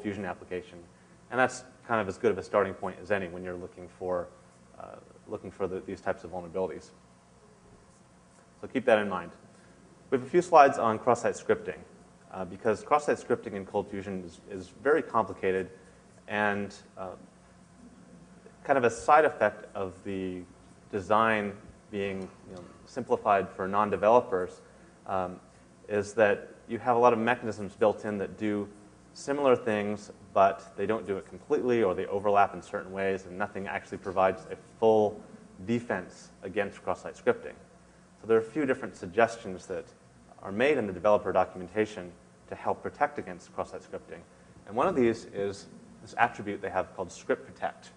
ColdFusion application. And that's kind of as good of a starting point as any when you're looking for these types of vulnerabilities. So keep that in mind. We have a few slides on cross-site scripting, because cross-site scripting in ColdFusion is very complicated, and kind of a side effect of the design being simplified for non-developers is that you have a lot of mechanisms built in that do similar things, but they don't do it completely, or they overlap in certain ways, and nothing actually provides a full defense against cross-site scripting. So there are a few different suggestions that are made in the developer documentation to help protect against cross-site scripting. And one of these is this attribute they have called script protect.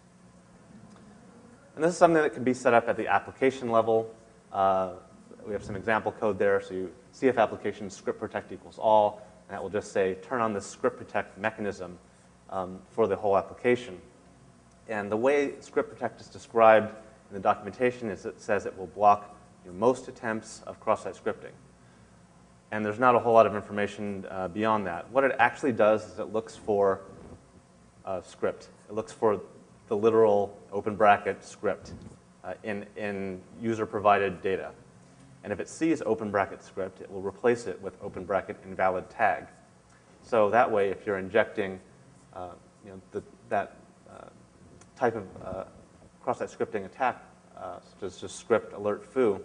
And this is something that can be set up at the application level. We have some example code there. So you CF application script protect equals all, and that will just say turn on this script protect mechanism for the whole application. And the way script protect is described in the documentation is it says it will block most attempts of cross-site scripting. And there's not a whole lot of information beyond that. What it actually does is it looks for a script. It looks for the literal open bracket script in user-provided data. And if it sees open bracket script, it will replace it with open bracket invalid tag. So that way, if you're injecting that type of cross-site scripting attack, such as just script alert foo,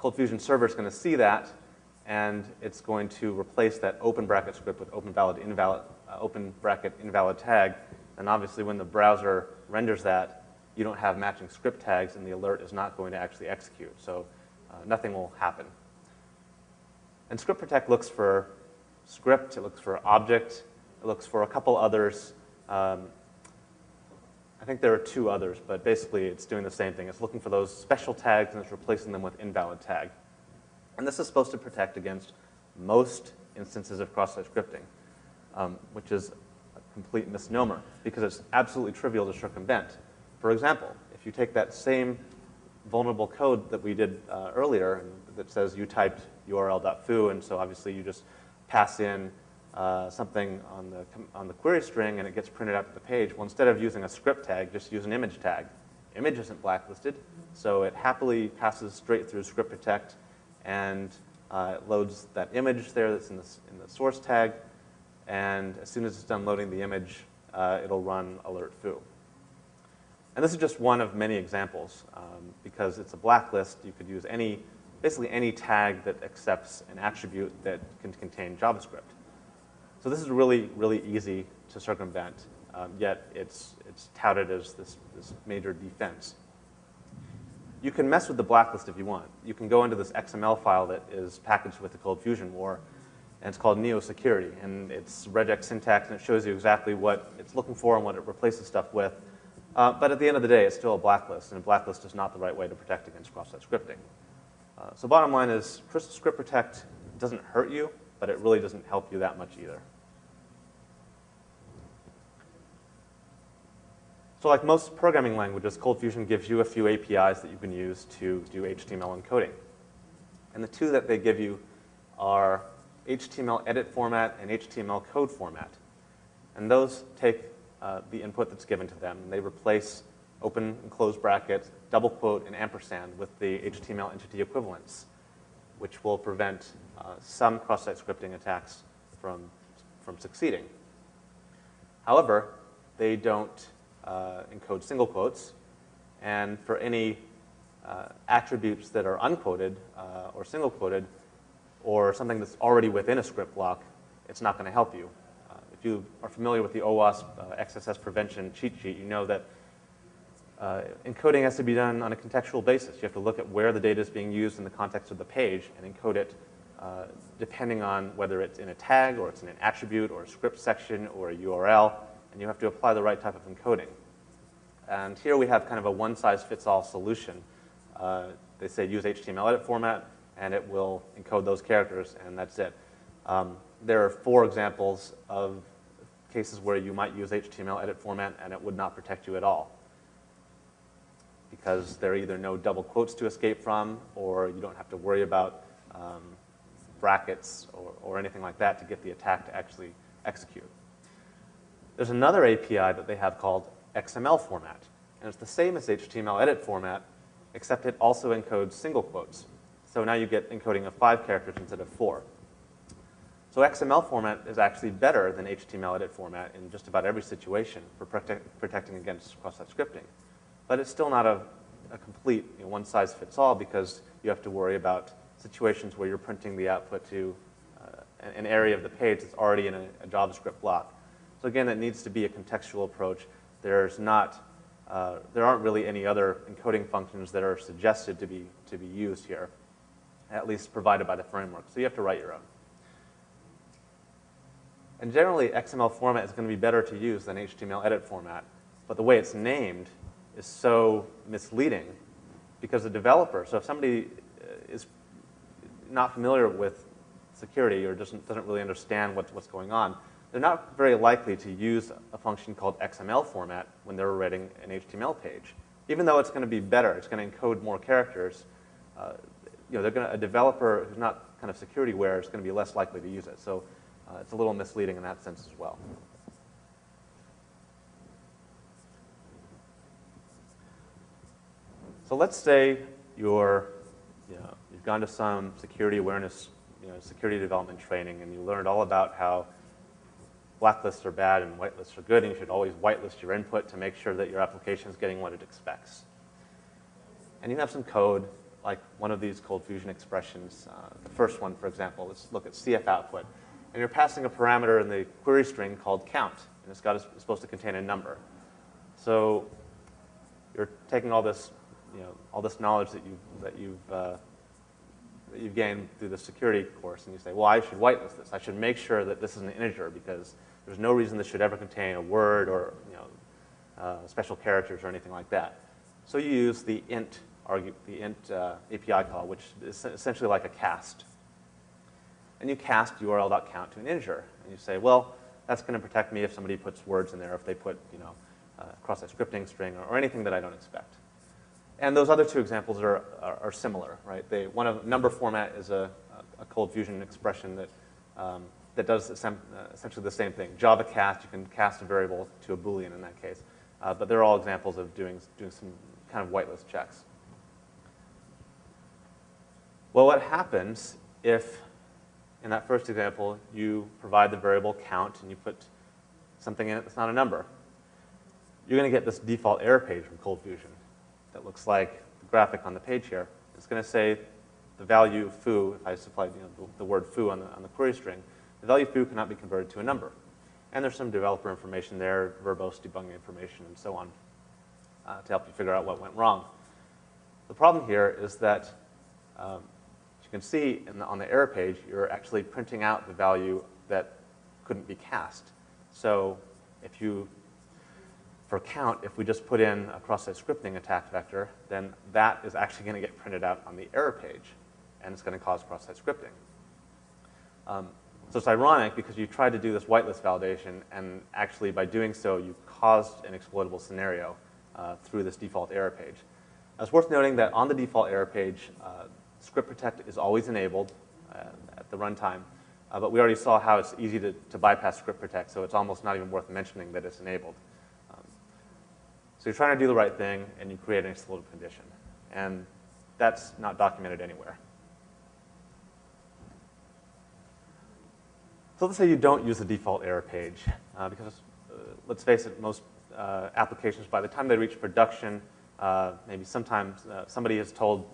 ColdFusion server is going to see that, and it's going to replace that open bracket script with open bracket invalid tag. And obviously, when the browser renders that, you don't have matching script tags, and the alert is not going to actually execute. So nothing will happen. And script protect looks for script, it looks for object, it looks for a couple others. I think there are two others, but basically it's doing the same thing. It's looking for those special tags, and it's replacing them with invalid tag. And this is supposed to protect against most instances of cross-site scripting, which is a complete misnomer, because it's absolutely trivial to circumvent. For example, if you take that same vulnerable code that we did earlier that says you typed url.foo, and so obviously you just pass in something on the query string, and it gets printed out to the page. Well, instead of using a script tag, just use an image tag. Image isn't blacklisted, so it happily passes straight through script protect, and it loads that image there that's in the source tag, and as soon as it's done loading the image, it'll run alert foo. And this is just one of many examples. Because it's a blacklist, you could use basically any tag that accepts an attribute that can contain JavaScript. So this is really, really easy to circumvent, yet it's touted as this major defense. You can mess with the blacklist if you want. You can go into this XML file that is packaged with the ColdFusion War, and it's called Neo-Security. And it's regex syntax, and it shows you exactly what it's looking for and what it replaces stuff with. But at the end of the day, it's still a blacklist, and a blacklist is not the right way to protect against cross-site scripting. So bottom line is, script protect doesn't hurt you, but it really doesn't help you that much either. So like most programming languages, ColdFusion gives you a few APIs that you can use to do HTML encoding. And the two that they give you are HTML edit format and HTML code format. And those take the input that's given to them, and they replace open and close brackets, double quote, and ampersand with the HTML entity equivalents, which will prevent some cross-site scripting attacks from succeeding. However, they don't encode single quotes, and for any attributes that are unquoted or single quoted, or something that's already within a script block, it's not going to help you. If you are familiar with the OWASP XSS prevention cheat sheet, you know that encoding has to be done on a contextual basis. You have to look at where the data is being used in the context of the page and encode it depending on whether it's in a tag or it's in an attribute or a script section or a URL, and you have to apply the right type of encoding. And here we have kind of a one-size-fits-all solution. They say use HTML edit format, and it will encode those characters, and that's it. There are 4 examples of cases where you might use HTML edit format and it would not protect you at all, because there are either no double quotes to escape from, or you don't have to worry about brackets or anything like that to get the attack to actually execute. There's another API that they have called XML format. And it's the same as HTML edit format, except it also encodes single quotes. So now you get encoding of 5 characters instead of 4. So XML format is actually better than HTML edit format in just about every situation for protecting against cross-site scripting. But it's still not a complete one-size-fits-all, because you have to worry about situations where you're printing the output to an area of the page that's already in a JavaScript block. So again, it needs to be a contextual approach. There aren't really any other encoding functions that are suggested to be used here, at least provided by the framework. So you have to write your own. And generally, XML format is going to be better to use than HTML edit format. But the way it's named is so misleading, because the developer, so if somebody is not familiar with security or doesn't really understand what's going on, they're not very likely to use a function called XML format when they're writing an HTML page. Even though it's going to be better, it's going to encode more characters, a developer who's not kind of security aware is going to be less likely to use it. So it's a little misleading in that sense as well. So let's say you've gone to some security awareness, security development training, and you learned all about how blacklists are bad and whitelists are good, and you should always whitelist your input to make sure that your application is getting what it expects. And you have some code, like one of these ColdFusion expressions. The first one, for example, let's look at CF output. And you're passing a parameter in the query string called count, and it's supposed to contain a number. So you're taking all this, all this knowledge that you've gained through the security course, and you say, well, I should whitelist this. I should make sure that this is an integer, because there's no reason this should ever contain a word or special characters or anything like that. So you use the int API call, which is essentially like a cast. And you cast URL.count to an integer. And you say, well, that's going to protect me if somebody puts words in there, if they put cross-site scripting string or anything that I don't expect. And those other two examples are similar, right? One of number format is a ColdFusion expression that does essentially the same thing. Java cast, you can cast a variable to a Boolean in that case. But they're all examples of doing some kind of whitelist checks. Well, what happens if, in that first example, you provide the variable count and you put something in it that's not a number? You're going to get this default error page from ColdFusion that looks like the graphic on the page here. It's going to say the value foo, if I supplied the word foo on the query string, the value foo cannot be converted to a number. And there's some developer information there, verbose debugging information, and so on, to help you figure out what went wrong. The problem here is that, as you can see on the error page, you're actually printing out the value that couldn't be cast. So for count, if we just put in a cross-site scripting attack vector, then that is actually going to get printed out on the error page, and it's going to cause cross-site scripting. So it's ironic, because you tried to do this whitelist validation, and actually by doing so, you caused an exploitable scenario through this default error page. Now, it's worth noting that on the default error page, script protect is always enabled at the runtime, but we already saw how it's easy to bypass script protect, so it's almost not even worth mentioning that it's enabled. So you're trying to do the right thing, and you create an exploitable condition. And that's not documented anywhere. So let's say you don't use the default error page, because let's face it, most applications, by the time they reach production, maybe sometimes somebody has told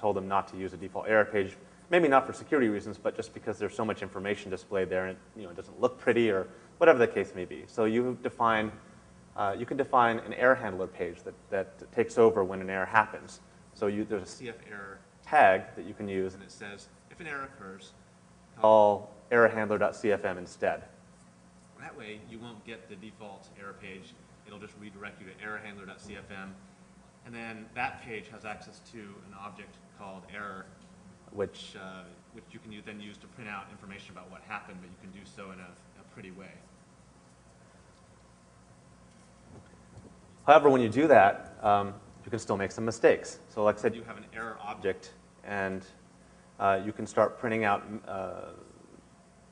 them not to use a default error page, maybe not for security reasons, but just because there's so much information displayed there, and it doesn't look pretty, or whatever the case may be. So you can define an error handler page that takes over when an error happens. So there's a CF error tag that you can use, and it says, if an error occurs, call errorhandler.cfm instead. That way, you won't get the default error page. It'll just redirect you to errorhandler.cfm. And then that page has access to an object called error, which you can then use to print out information about what happened, but you can do so in a pretty way. However, when you do that, you can still make some mistakes. So like I said, you have an error object, and you can start printing out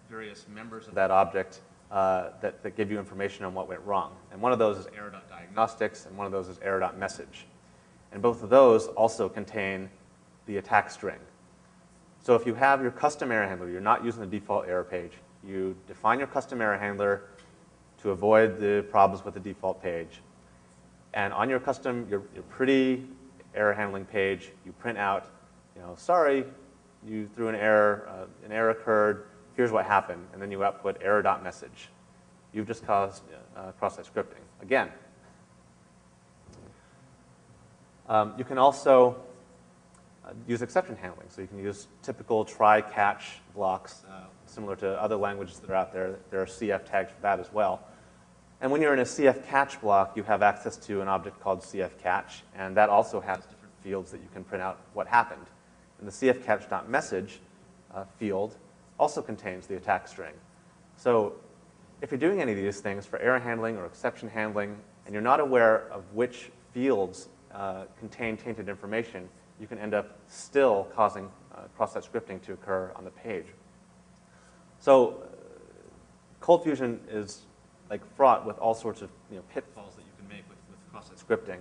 various members of that object that give you information on what went wrong. And one of those is error.diagnostics, and one of those is error.message. And both of those also contain the attack string. So if you have your custom error handler, you're not using the default error page, you define your custom error handler to avoid the problems with the default page. And on your custom, your pretty error handling page, you print out, sorry, you threw an error occurred, here's what happened, and then you output error.message. You've just caused cross-site scripting. Again, you can also use exception handling. So you can use typical try-catch blocks, similar to other languages that are out there. There are CF tags for that as well. And when you're in a CF catch block, you have access to an object called CF catch, and that also has different fields that you can print out what happened. And the CF catch.message field also contains the attack string. So if you're doing any of these things for error handling or exception handling, and you're not aware of which fields contain tainted information, you can end up still causing cross-site scripting to occur on the page. So ColdFusion is fraught with all sorts of pitfalls that you can make with cross-site scripting.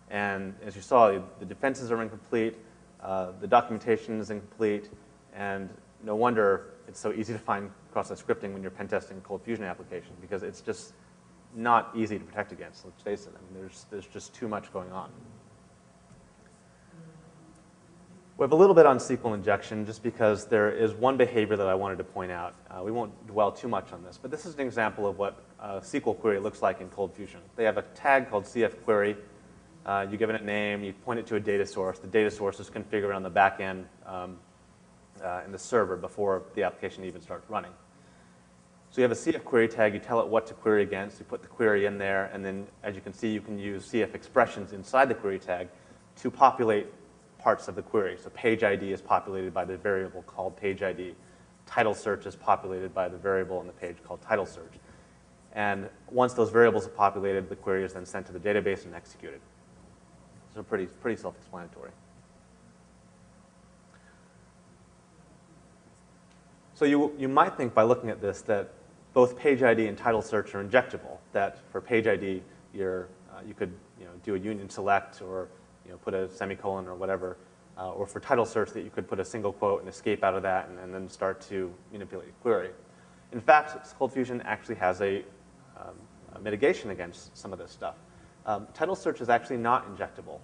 And as you saw, the defenses are incomplete, the documentation is incomplete, and no wonder it's so easy to find cross-site scripting when you're pen testing a ColdFusion application, because it's just not easy to protect against, let's face it. I mean, there's just too much going on. We have a little bit on SQL injection just because there is one behavior that I wanted to point out. We won't dwell too much on this, but this is an example of what a SQL query looks like in ColdFusion. They have a tag called CF query. You give it a name, you point it to a data source. The data source is configured on the back end in the server before the application even starts running. So you have a CF query tag, you tell it what to query against, you put the query in there, and then as you can see, you can use CF expressions inside the query tag to populate parts of the query. So page ID is populated by the variable called page ID. Title search is populated by the variable on the page called title search. And once those variables are populated, the query is then sent to the database and executed. So pretty self-explanatory. So you might think by looking at this that both page ID and title search are injectable. That for page ID, you could do a union select or put a semicolon or whatever, or for title search that you could put a single quote and escape out of that and then start to manipulate a query. In fact, ColdFusion actually has a mitigation against some of this stuff. Title search is actually not injectable.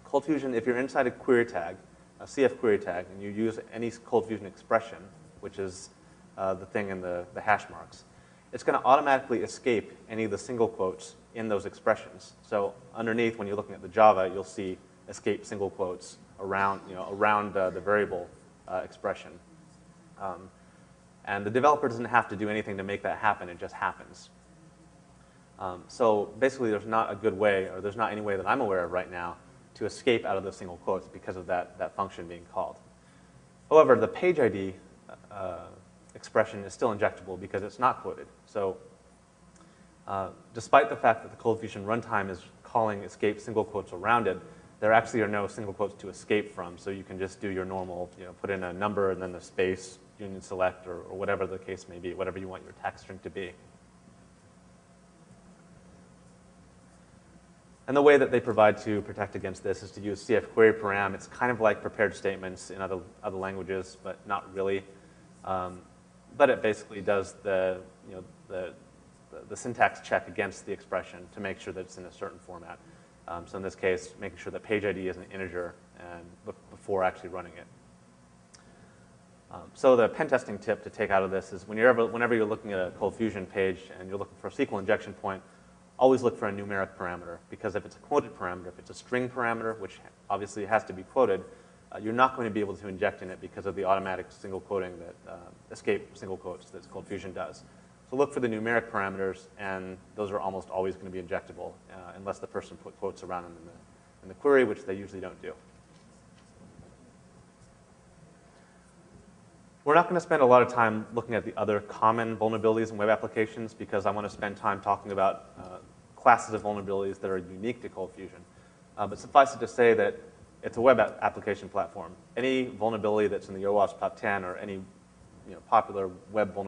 ColdFusion, if you're inside a query tag, a CF query tag, and you use any ColdFusion expression, which is the thing in the hash marks, it's going to automatically escape any of the single quotes in those expressions. So underneath, when you're looking at the Java, you'll see escape single quotes around the variable expression. And the developer doesn't have to do anything to make that happen. It just happens. So basically, there's not a good way, or there's not any way that I'm aware of right now, to escape out of those single quotes because of that function being called. However, the page ID expression is still injectable because it's not quoted. So despite the fact that the ColdFusion runtime is calling escape single quotes around it, there actually are no single quotes to escape from. So you can just do your normal, put in a number and then a space, union select, or whatever the case may be, whatever you want your attack string to be. And the way that they provide to protect against this is to use CF query param. It's kind of like prepared statements in other languages, but not really. But it basically does the syntax check against the expression to make sure that it's in a certain format. So in this case, making sure that page ID is an integer and before actually running it. So the pen testing tip to take out of this is whenever you're looking at a ColdFusion page and you're looking for a SQL injection point, always look for a numeric parameter, because if it's a quoted parameter, if it's a string parameter, which obviously has to be quoted, you're not going to be able to inject in it because of the automatic single quoting that escape single quotes that ColdFusion does. So look for the numeric parameters, and those are almost always going to be injectable unless the person put quotes around them in the query, which they usually don't do. We're not going to spend a lot of time looking at the other common vulnerabilities in web applications because I want to spend time talking about classes of vulnerabilities that are unique to ColdFusion. But suffice it to say that it's a web application platform. Any vulnerability that's in the OWASP top 10 or any popular web vulnerability